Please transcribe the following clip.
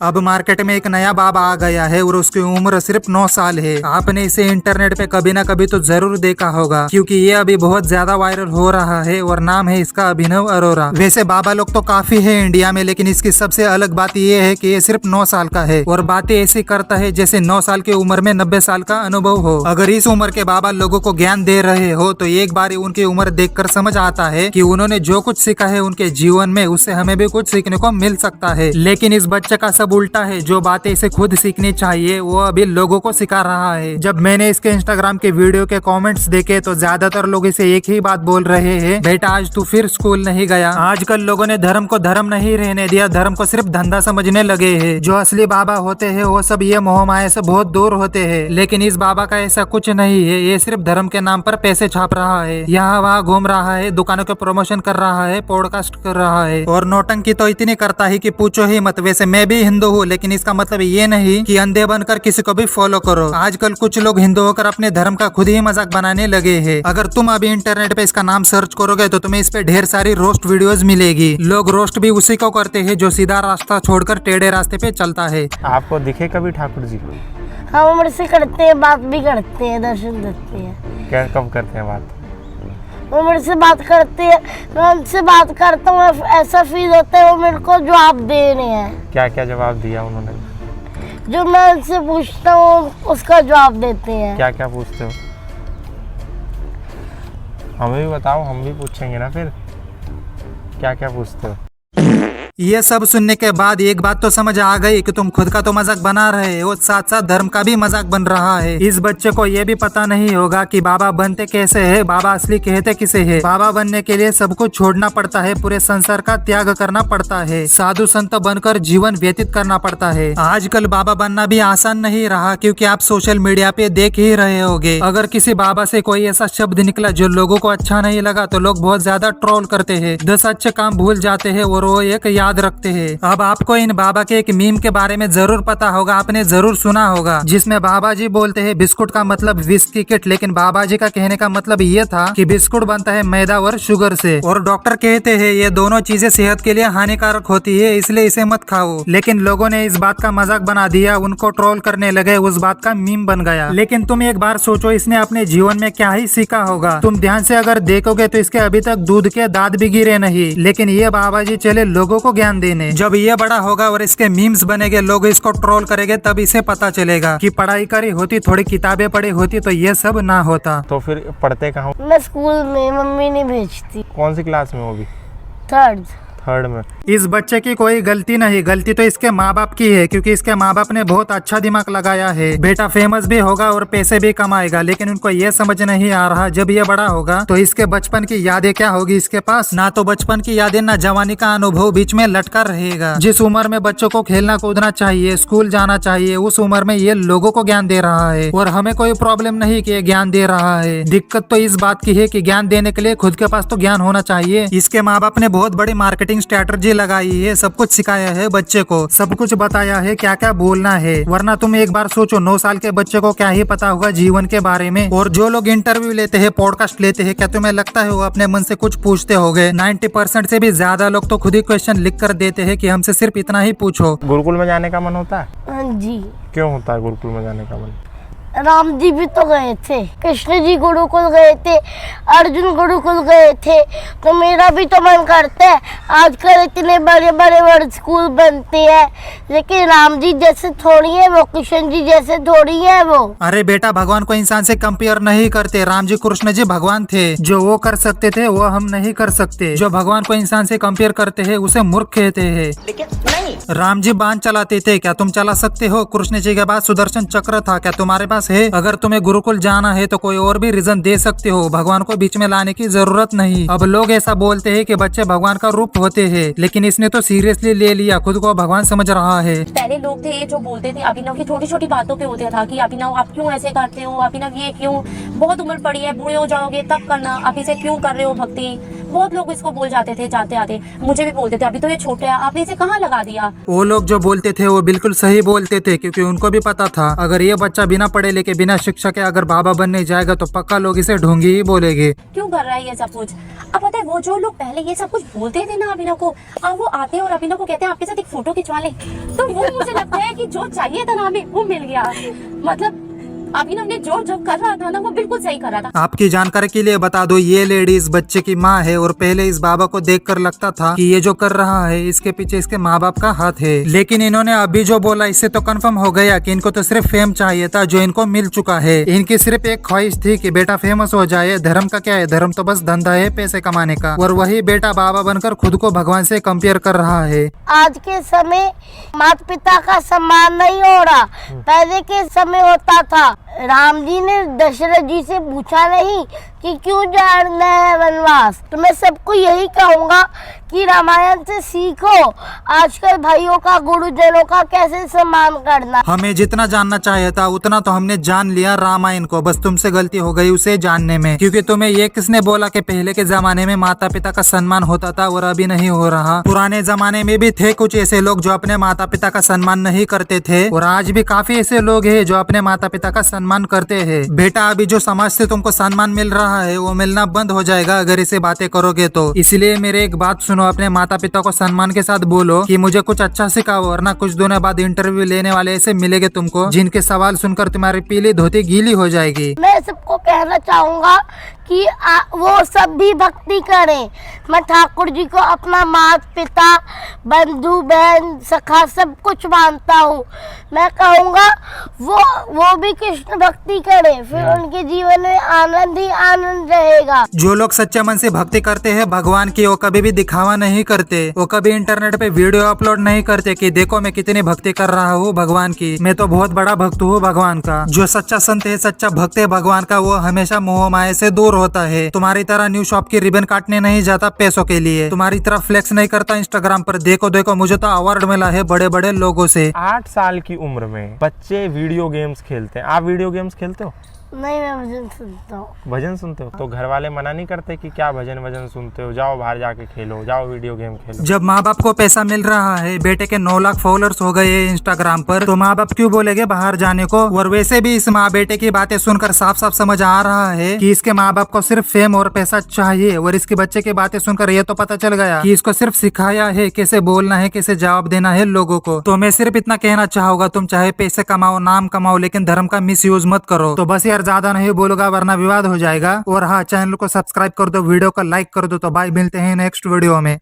अब मार्केट में एक नया बाबा आ गया है और उसकी उम्र सिर्फ 9 साल है। आपने इसे इंटरनेट पे कभी ना कभी तो जरूर देखा होगा क्योंकि ये अभी बहुत ज्यादा वायरल हो रहा है और नाम है इसका अभिनव अरोरा। वैसे बाबा लोग तो काफी है इंडिया में, लेकिन इसकी सबसे अलग बात ये है कि ये सिर्फ 9 साल का है और बातें ऐसी करता है जैसे 9 साल की उम्र में 90 साल का अनुभव हो। अगर इस उम्र के बाबा लोगों को ज्ञान दे रहे हो तो एक बार उनकी उम्र देखकर समझ आता है कि उन्होंने जो कुछ सीखा है उनके जीवन में उससे हमें भी कुछ सीखने को मिल सकता है। लेकिन इस बच्चे का सब उल्टा है, जो बातें इसे खुद सीखनी चाहिए वो अभी लोगों को सिखा रहा है। जब मैंने इसके इंस्टाग्राम के वीडियो के कमेंट्स देखे तो ज्यादातर लोग इसे एक ही बात बोल रहे हैं, बेटा आज तू फिर स्कूल नहीं गया। आजकल लोगों ने धर्म को धर्म नहीं रहने दिया, धर्म को सिर्फ धंधा समझने लगे हैं। जो असली बाबा होते हैं वो सब ये मोह माया से बहुत दूर होते हैं, लेकिन इस बाबा का ऐसा कुछ नहीं है। ये सिर्फ धर्म के नाम पर पैसे छाप रहा है, यहाँ वहाँ घूम रहा है, दुकानों के प्रमोशन कर रहा है, पॉडकास्ट कर रहा है और नौटंकी तो इतनी करता है कि पूछो ही मत। वैसे मैं भी हिंदू हूँ, लेकिन इसका मतलब ये नहीं कि अंधे बनकर किसी को भी फॉलो करो। आजकल कुछ लोग हिंदू होकर अपने धर्म का खुद ही मजाक बनाने लगे हैं। अगर तुम अभी इंटरनेट पे इसका नाम सर्च करोगे तो तुम्हें इस पे ढेर सारी रोस्ट वीडियोस मिलेगी। लोग रोस्ट भी उसी को करते हैं जो सीधा रास्ता छोड़कर टेढ़े रास्ते पे चलता है। आपको दिखे कभी ठाकुर जी? हम उम्र से करते हैं, बात भी करते हैं, दर्शन देते हैं। क्या कब करते हैं बात? उम्र से बात करते हैं, मैं उनसे बात करता हूँ, ऐसा फील होता है वो मेरे को जवाब दे रहे हैं। क्या क्या जवाब दिया उन्होंने? जो मैं उनसे पूछता हूँ उसका जवाब देते हैं। क्या क्या पूछते हो? हमें भी बताओ, हम भी पूछेंगे ना फिर। क्या क्या पूछते हो? ये सब सुनने के बाद एक बात तो समझ आ गई कि तुम खुद का तो मजाक बना रहे हो, साथ साथ धर्म का भी मजाक बन रहा है। इस बच्चे को ये भी पता नहीं होगा कि बाबा बनते कैसे है, बाबा असली कहते किसे है। बाबा बनने के लिए सब कुछ छोड़ना पड़ता है, पूरे संसार का त्याग करना पड़ता है, साधु संत बनकर जीवन व्यतीत करना पड़ता है। आजकल बाबा बनना भी आसान नहीं रहा, क्योंकि आप सोशल मीडिया पे देख ही रहे होगे। अगर किसी बाबा से कोई ऐसा शब्द निकला जो लोगों को अच्छा नहीं लगा तो लोग बहुत ज्यादा ट्रोल करते हैं, 10 अच्छे काम भूल जाते हैं और वो एक याद रखते हैं। अब आपको इन बाबा के एक मीम के बारे में जरूर पता होगा, आपने जरूर सुना होगा, जिसमें बाबा जी बोलते हैं बिस्कुट का मतलब विस्की किट, लेकिन बाबा जी का कहने का मतलब ये था कि बिस्कुट बनता है मैदा और शुगर से, और डॉक्टर कहते हैं ये दोनों चीजें सेहत के लिए हानिकारक होती है, इसलिए इसे मत खाओ। लेकिन लोगों ने इस बात का मजाक बना दिया, उनको ट्रोल करने लगे, उस बात का मीम बन गया। लेकिन तुम एक बार सोचो, इसने अपने जीवन में क्या ही सीखा होगा। तुम ध्यान से अगर देखोगे तो इसके अभी तक दूध के दांत भी गिरे नहीं, लेकिन ये बाबा जी चले लोगों को ज्ञान देने। जब ये बड़ा होगा और इसके मीम्स बनेंगे, लोग इसको ट्रोल करेंगे, तब इसे पता चलेगा कि पढ़ाई करी होती, थोड़ी किताबें पढ़ी होती तो ये सब ना होता। तो फिर पढ़ते कहाँ? मैं स्कूल में, मम्मी नहीं भेजती। कौन सी क्लास में हो अभी? थर्ड में। इस बच्चे की कोई गलती नहीं, गलती तो इसके माँ बाप की है, क्योंकि इसके माँ बाप ने बहुत अच्छा दिमाग लगाया है। बेटा फेमस भी होगा और पैसे भी कमाएगा, लेकिन उनको ये समझ नहीं आ रहा जब ये बड़ा होगा तो इसके बचपन की यादें क्या होगी इसके पास। ना तो बचपन की यादें, ना जवानी का अनुभव, बीच में लटका रहेगा। जिस उम्र में बच्चों को खेलना कूदना चाहिए, स्कूल जाना चाहिए, उस उम्र में ये लोगों को ज्ञान दे रहा है। और हमें कोई प्रॉब्लम नहीं कि ये ज्ञान दे रहा है, दिक्कत तो इस बात की है कि ज्ञान देने के लिए खुद के पास तो ज्ञान होना चाहिए। इसके माँ बाप ने बहुत बड़ी मार्केटिंग स्ट्रेटजी लगाई है, सब कुछ सिखाया है बच्चे को, सब कुछ बताया है क्या क्या बोलना है। वरना तुम एक बार सोचो, 9 साल के बच्चे को क्या ही पता होगा जीवन के बारे में। और जो लोग इंटरव्यू लेते हैं, पॉडकास्ट लेते हैं, क्या तुम्हें लगता है वो अपने मन से कुछ पूछते होंगे? 90% से भी ज्यादा लोग तो खुद ही क्वेश्चन लिख कर देते हैं कि हमसे सिर्फ इतना ही पूछो। गुरुकुल में जाने का मन होता है? हाँ जी। क्यों होता है गुरुकुल में जाने का मन? राम जी भी तो गए थे, कृष्ण जी गुरुकुल गए थे, अर्जुन गुरुकुल गए थे, तो मेरा भी तो मन करता है। आजकल इतने बड़े बड़े वर्ड स्कूल बनते हैं, लेकिन राम जी जैसे थोड़ी है वो, कृष्ण जी जैसे थोड़ी है वो। अरे बेटा, भगवान को इंसान से कंपेयर नहीं करते। राम जी कृष्ण जी भगवान थे, जो वो कर सकते थे वो हम नहीं कर सकते। जो भगवान को इंसान से कंपेयर करते हैं उसे मूर्ख कहते हैं। लेकिन नहीं, राम जी बाण चलाते थे, क्या तुम चला सकते हो? कृष्ण जी के बाद सुदर्शन चक्र था, क्या तुम्हारे पास है? अगर तुम्हें गुरुकुल जाना है तो कोई और भी रीजन दे सकते हो, भगवान को बीच में लाने की जरूरत नहीं। अब लोग ऐसा बोलते हैं कि बच्चे भगवान का रूप होते हैं, लेकिन इसने तो सीरियसली ले लिया, खुद को भगवान समझ रहा है। पहले लोग थे जो बोलते थे अभिनव की छोटी छोटी बातों पे होता था कि अभिनव आप क्यों ऐसे करते हो, अभिनव ये क्यों, बहुत उम्र पड़ी है, बूढ़े हो जाओगे तब करना, आप इसे क्यों कर रहे हो भक्ति। बहुत लोग इसको बोल जाते थे, जाते आते मुझे भी बोलते थे अभी तो ये छोटे है, आपने इसे कहाँ लगा दिया। वो लोग जो बोलते थे वो बिल्कुल सही बोलते थे, क्योंकि उनको भी पता था अगर ये बच्चा बिना पढ़े लिखे, बिना शिक्षा के अगर बाबा बनने जाएगा तो पक्का लोग इसे ढोंगी ही बोलेंगे। क्यों कर रहा है ये सब कुछ? अब पता है वो जो लोग पहले ये सब कुछ बोलते थे ना अभिनव को, अब वो आते हैं और अभिनव को कहते हैं आपके साथ एक फोटो खिंचवा ले, तो वो मुझे लगता है कि जो चाहिए था ना हमें वो मिल गया। मतलब अभिनव ने जो जो कर रहा था ना वो बिल्कुल सही कर रहा था। आपकी जानकारी के लिए बता दो, ये लेडी इस बच्चे की माँ है और पहले इस बाबा को देखकर लगता था कि ये जो कर रहा है इसके पीछे इसके माँ बाप का हाथ है, लेकिन इन्होंने अभी जो बोला इससे तो कंफर्म हो गया कि इनको तो सिर्फ फेम चाहिए था जो इनको मिल चुका है। इनकी सिर्फ एक ख्वाहिश थी कि बेटा फेमस हो जाए। धर्म का क्या है, धर्म तो बस धंधा है पैसे कमाने का, और वही बेटा बाबा बनकर खुद को भगवान से कंपेयर कर रहा है। आज के समय माता पिता का सम्मान नहीं हो रहा, पहले के समय होता था। राम जी ने दशरथ जी से पूछा नहीं कि क्यों जाना है वनवास। तो मैं सबको यही कहूँगा कि रामायण से सीखो आजकल भाइयों का, गुरुजनों का कैसे सम्मान करना। हमें जितना जानना चाहिए था उतना तो हमने जान लिया रामायण को, बस तुमसे गलती हो गई उसे जानने में। क्योंकि तुम्हें ये किसने बोला कि पहले के जमाने में माता पिता का सम्मान होता था और अभी नहीं हो रहा? पुराने जमाने में भी थे कुछ ऐसे लोग जो अपने माता पिता का सम्मान नहीं करते थे, और आज भी काफी ऐसे लोग हैं जो अपने माता पिता का सम्मान करते हैं। बेटा अभी जो समाज से तुमको सम्मान मिल रहा है वो मिलना बंद हो जाएगा अगर इसे बातें करोगे तो। इसलिए मेरे एक बात सुनो, अपने माता पिता को सम्मान के साथ बोलो कि मुझे कुछ अच्छा सिखाओ, वरना कुछ दिनों बाद इंटरव्यू लेने वाले ऐसे मिलेंगे तुमको जिनके सवाल सुनकर तुम्हारी पीली धोती गीली हो जाएगी। मैं सबको कहना चाहूँगा कि वो सब भी भक्ति करें। मैं ठाकुर जी को अपना माता पिता, बंधु बहन, सखा सब कुछ मानता हूँ। मैं कहूँगा वो भी कृष्ण भक्ति करें, फिर उनके जीवन में आनंद ही आनंद रहेगा। जो लोग सच्चे मन से भक्ति करते हैं भगवान की, वो कभी भी दिखावा नहीं करते, वो कभी इंटरनेट पे वीडियो अपलोड नहीं करते कि देखो मैं कितनी भक्ति कर रहा हूँ भगवान की, मैं तो बहुत बड़ा भक्त हूँ भगवान का। जो सच्चा संत है, सच्चा भक्त है भगवान का, वो हमेशा मोह माया से दूर होता है। तुम्हारी तरह न्यू शॉप की रिबन काटने नहीं जाता पैसों के लिए, तुम्हारी तरह फ्लेक्स नहीं करता इंस्टाग्राम पर। देखो देखो मुझे तो अवार्ड मिला है बड़े बड़े लोगों से। 8 साल की उम्र में बच्चे वीडियो गेम्स खेलते हैं। आप वीडियो गेम्स खेलते हो? नहीं, मैं भजन सुनता हूँ। भजन सुनते हो? तो घर वाले मना नहीं करते कि क्या भजन सुनते हो, जाओ बाहर जाके खेलो, जाओ वीडियो गेम खेलो? जब माँ बाप को पैसा मिल रहा है, बेटे के 9 लाख फॉलोअर्स हो गए इंस्टाग्राम पर, तो माँ बाप क्यों बोलेंगे बाहर जाने को? और वैसे भी इस माँ बेटे की बातें सुनकर साफ साफ समझ आ रहा है कि इसके माँ बाप को सिर्फ फेम और पैसा चाहिए, और इसके बच्चे की बातें सुनकर ये तो पता चल गया कि इसको सिर्फ सिखाया है कैसे बोलना है, कैसे जवाब देना है लोगों को। तो मैं सिर्फ इतना कहना चाहूंगा, तुम चाहे पैसे कमाओ, नाम कमाओ, लेकिन धर्म का मिसयूज मत करो। तो बस यार, ज्यादा नहीं बोलूंगा वरना विवाद हो जाएगा। और हाँ, चैनल को सब्सक्राइब कर दो, वीडियो को लाइक कर दो। तो बाय, मिलते हैं नेक्स्ट वीडियो में।